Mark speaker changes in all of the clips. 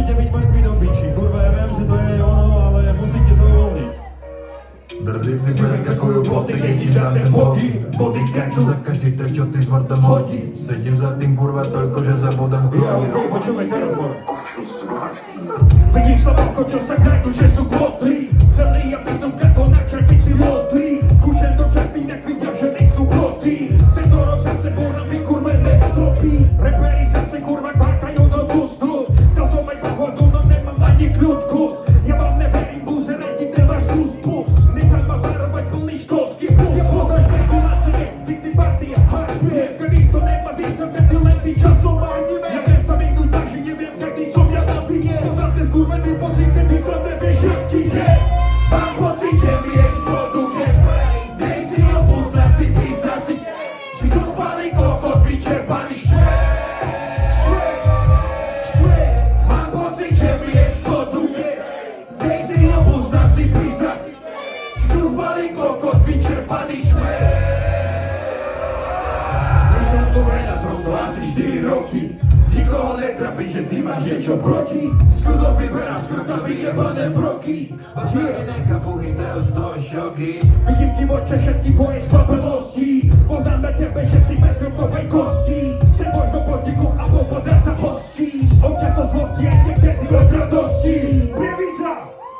Speaker 1: musíte byť mŕtvi do piči. Kurva, ja viem, že to je ono, ale musíte sa uvoľniť.
Speaker 2: Drzím si preskakujú boty, keď ti dám ten boky. Boty skáču za každý trh, čo ty smrtom hodí. Sedím za tým kurva toľko, že zabudám chodiť.
Speaker 1: Počúvaj teraz, bol. Vidíš Slovenko, čo sa krajú, že sú kvotri. Celý ja som kako načerpiť ty lotri. Kúšem do čerpí, nek vidia, že nejsú boty. Tento rok zase bol na vykurvené stropy. Reperi zase kurva kvákajú do gustu. Chcel som aj pohodu, no nemám ani kľudkus. Ja vám neverím, buzerajte ten váš úspus. Nechaj ma varovať plný školský plus. Ja poznám spekulácie, ty partia, hardie. Kedy to nemá výsledek, kedy len ty časom anime. Ja viem sa vyhnúť tak, že neviem, kedy som ja na vine. Poznám skurvený pocit, kedy sa nevieš, jak ti je. Mám pocit, že mi exploduje play. Dej si opúsť si, pizda si. Si zúfalý kokot, vyčerpaný švej. Mám pocit, že mi exploduje. Dej si opúsť si, pizda si. Zúfalý kokot, vyčerpaný švej. Už som tu veľa, som to asi 4 roky. Nikoho netrapí, že ty máš niečo proti. Skruto vyberám, skruto vyjebané broky. Bažáky nechápu, chytajú z toho šoky. Vidím ti v oče všetky tvoje spapelosti. Poznám na tebe, že si bez skrutovej kosti. Chcem môj do podniku, alebo podrata hostí. Občas sa zlobci, aj niekedy od radosti. Prievica!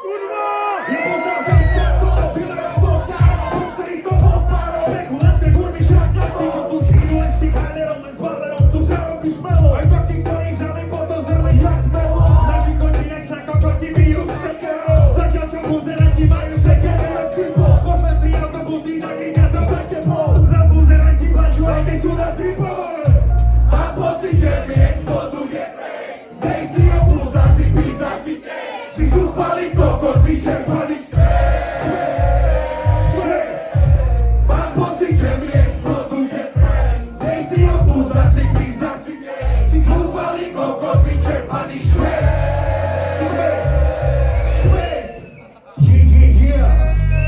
Speaker 1: Kurva! Ja poznám ten ťako, vyleješ smokár. Posterí z toho párov. Špekulácké kurvy šakár. Ty čo tu žijú len s tým hajlerom, len s valerom. Tu sa robíš melo. Aj taký, ktorý žali potom zrli jak melo. Naši končinec sa kokoti bijú s sekerou. Zatiaľ čo buzeranti majú sekere jak tripo. Pošlem tri autobusy, taký ňato za tebou. Za buzeranti plačú, aj keď sú na tripo. Mám pocit, že mi exploduje. Dej si opúsť, si pizda si. Si zúfalý kokot, vyčerpaný švej. Mám pocit, že mi exploduje. Dej si opúsť, si pizda si. Si zúfalý kokot, vyčerpaný švej.